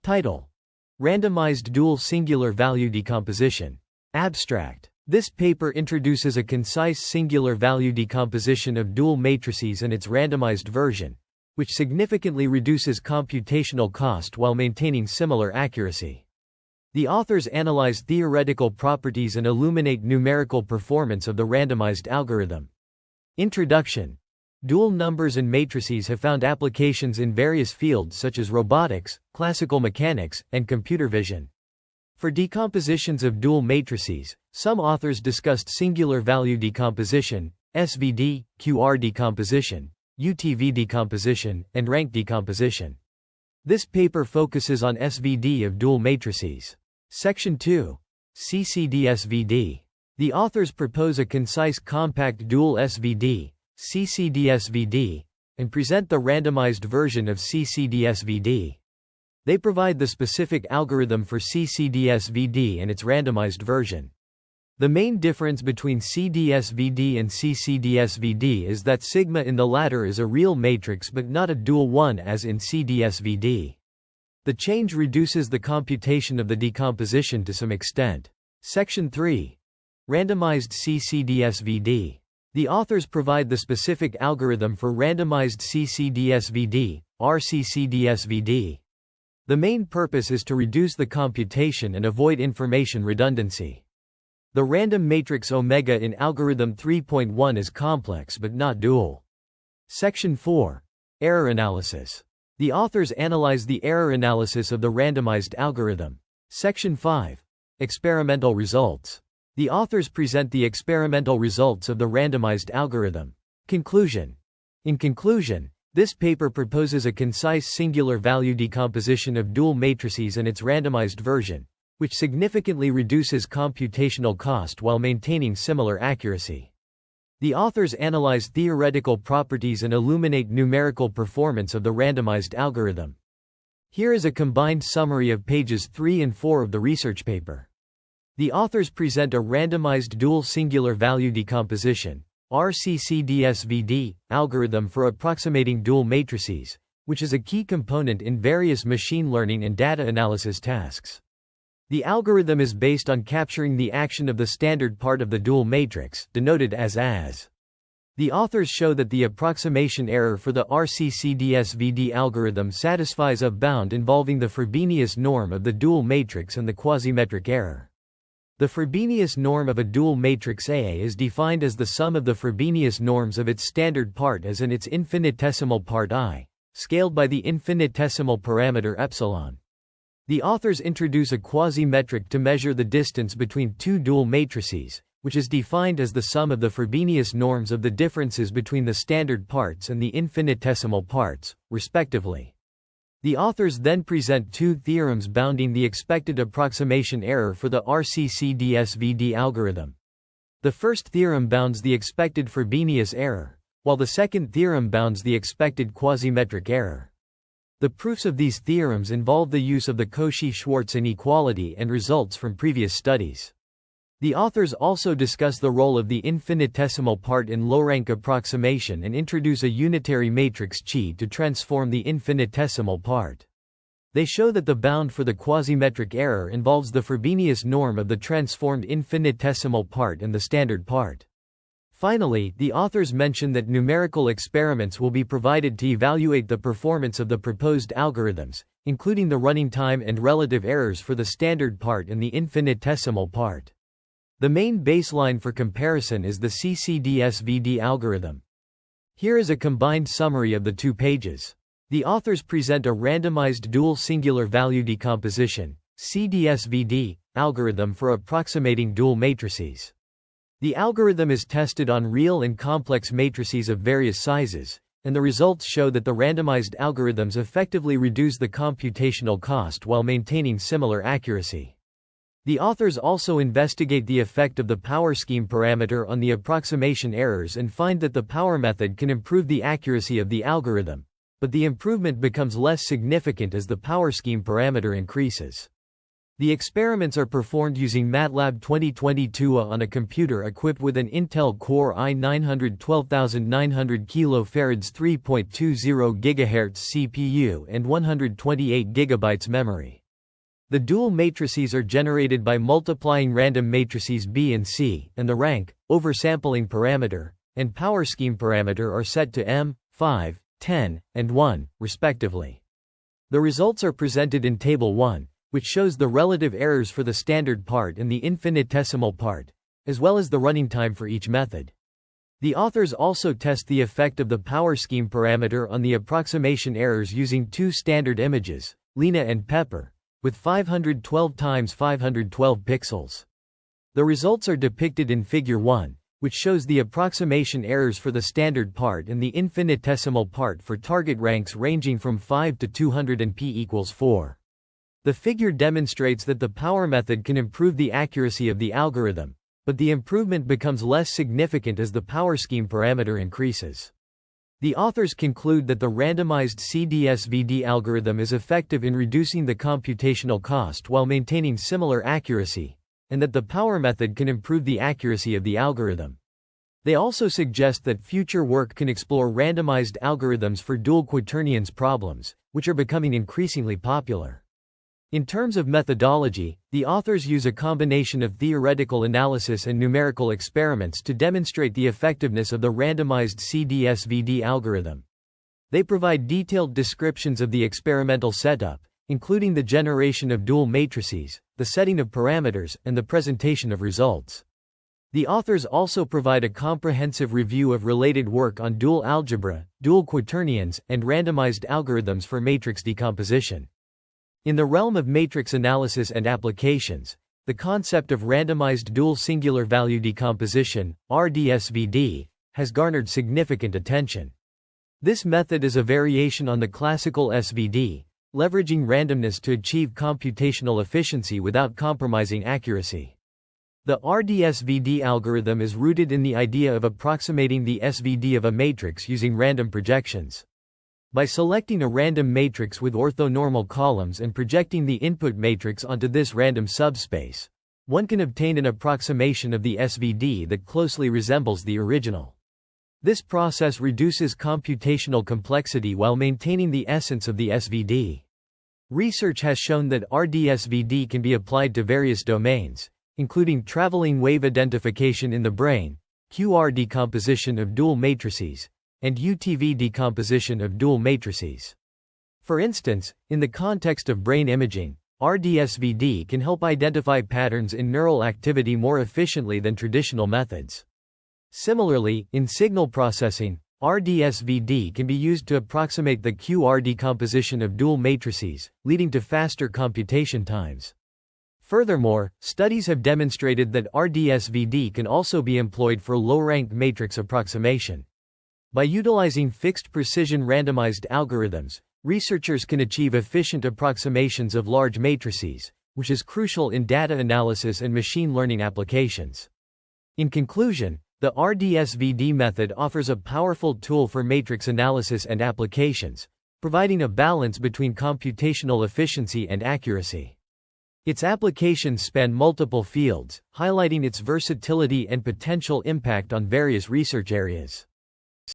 Title: Randomized Dual Singular Value Decomposition. Abstract: This paper introduces a concise singular value decomposition of dual matrices and its randomized version, which significantly reduces computational cost while maintaining similar accuracy. The authors analyze theoretical properties and illuminate numerical performance of the randomized algorithm. Introduction: Dual numbers and matrices have found applications in various fields such as robotics, classical mechanics, and computer vision. For decompositions of dual matrices, some authors discussed singular value decomposition, SVD, QR decomposition, UTV decomposition, and rank decomposition. This paper focuses on SVD of dual matrices. Section 2. CCD-SVD. The authors propose a concise compact dual SVD, CCD-SVD, and present the randomized version of CCD-SVD. They provide the specific algorithm for CCD-SVD and its randomized version. The main difference between CD-SVD and CCD-SVD is that sigma in the latter is a real matrix but not a dual one as in CD-SVD. The change reduces the computation of the decomposition to some extent. Section 3. Randomized CCD-SVD. The authors provide the specific algorithm for randomized CCD-SVD, RCCD-SVD. The main purpose is to reduce the computation and avoid information redundancy. The random matrix omega in algorithm 3.1 is complex but not dual. Section 4. Error analysis. The authors analyze the error analysis of the randomized algorithm. Section 5. Experimental results. The authors present the experimental results of the randomized algorithm. Conclusion. In conclusion, this paper proposes a concise singular value decomposition of dual matrices and its randomized version, which significantly reduces computational cost while maintaining similar accuracy. The authors analyze theoretical properties and illuminate numerical performance of the randomized algorithm. Here is a combined summary of pages 3 and 4 of the research paper. The authors present a randomized dual singular value decomposition, RCCD-SVD, algorithm for approximating dual matrices, which is a key component in various machine learning and data analysis tasks. The algorithm is based on capturing the action of the standard part of the dual matrix, denoted as AS. The authors show that the approximation error for the RCCD-SVD algorithm satisfies a bound involving the Frobenius norm of the dual matrix and the quasimetric error. The Frobenius norm of a dual matrix A is defined as the sum of the Frobenius norms of its standard part as and its infinitesimal part I, scaled by the infinitesimal parameter epsilon. The authors introduce a quasimetric to measure the distance between two dual matrices, which is defined as the sum of the Frobenius norms of the differences between the standard parts and the infinitesimal parts, respectively. The authors then present two theorems bounding the expected approximation error for the RCCD-SVD algorithm. The first theorem bounds the expected Frobenius error, while the second theorem bounds the expected quasimetric error. The proofs of these theorems involve the use of the Cauchy-Schwarz inequality and results from previous studies. The authors also discuss the role of the infinitesimal part in low-rank approximation and introduce a unitary matrix Chi to transform the infinitesimal part. They show that the bound for the quasimetric error involves the Frobenius norm of the transformed infinitesimal part and the standard part. Finally, the authors mention that numerical experiments will be provided to evaluate the performance of the proposed algorithms, including the running time and relative errors for the standard part and the infinitesimal part. The main baseline for comparison is the CCD-SVD algorithm. Here is a combined summary of the 2 pages. The authors present a randomized dual singular value decomposition, CD-SVD, algorithm for approximating dual matrices. The algorithm is tested on real and complex matrices of various sizes, and the results show that the randomized algorithms effectively reduce the computational cost while maintaining similar accuracy. The authors also investigate the effect of the power scheme parameter on the approximation errors and find that the power method can improve the accuracy of the algorithm, but the improvement becomes less significant as the power scheme parameter increases. The experiments are performed using MATLAB 2022 on a computer equipped with an Intel Core i9 12900 kFarads 3.20 GHz CPU and 128 GB memory. The dual matrices are generated by multiplying random matrices B and C, and the rank, oversampling parameter, and power scheme parameter are set to m, 5, 10, and 1, respectively. The results are presented in Table 1, which shows the relative errors for the standard part and the infinitesimal part, as well as the running time for each method. The authors also test the effect of the power scheme parameter on the approximation errors using two standard images, Lena and Pepper, with 512 × 512 pixels. The results are depicted in Figure 1, which shows the approximation errors for the standard part and the infinitesimal part for target ranks ranging from 5 to 200 and p equals 4. The figure demonstrates that the power method can improve the accuracy of the algorithm, but the improvement becomes less significant as the power scheme parameter increases. The authors conclude that the randomized CDSVD algorithm is effective in reducing the computational cost while maintaining similar accuracy, and that the power method can improve the accuracy of the algorithm. They also suggest that future work can explore randomized algorithms for dual quaternions problems, which are becoming increasingly popular. In terms of methodology, the authors use a combination of theoretical analysis and numerical experiments to demonstrate the effectiveness of the randomized CDSVD algorithm. They provide detailed descriptions of the experimental setup, including the generation of dual matrices, the setting of parameters, and the presentation of results. The authors also provide a comprehensive review of related work on dual algebra, dual quaternions, and randomized algorithms for matrix decomposition. In the realm of matrix analysis and applications, the concept of randomized dual singular value decomposition, RDSVD, has garnered significant attention. This method is a variation on the classical SVD, leveraging randomness to achieve computational efficiency without compromising accuracy. The RDSVD algorithm is rooted in the idea of approximating the SVD of a matrix using random projections. By selecting a random matrix with orthonormal columns and projecting the input matrix onto this random subspace, one can obtain an approximation of the SVD that closely resembles the original. This process reduces computational complexity while maintaining the essence of the SVD. Research has shown that RDSVD can be applied to various domains, including traveling wave identification in the brain, QR decomposition of dual matrices, and UTV decomposition of dual matrices. For instance, in the context of brain imaging, RDSVD can help identify patterns in neural activity more efficiently than traditional methods. Similarly, in signal processing, RDSVD can be used to approximate the QR decomposition of dual matrices, leading to faster computation times. Furthermore, studies have demonstrated that RDSVD can also be employed for low-rank matrix approximation. By utilizing fixed precision randomized algorithms, researchers can achieve efficient approximations of large matrices, which is crucial in data analysis and machine learning applications. In conclusion, the RDSVD method offers a powerful tool for matrix analysis and applications, providing a balance between computational efficiency and accuracy. Its applications span multiple fields, highlighting its versatility and potential impact on various research areas.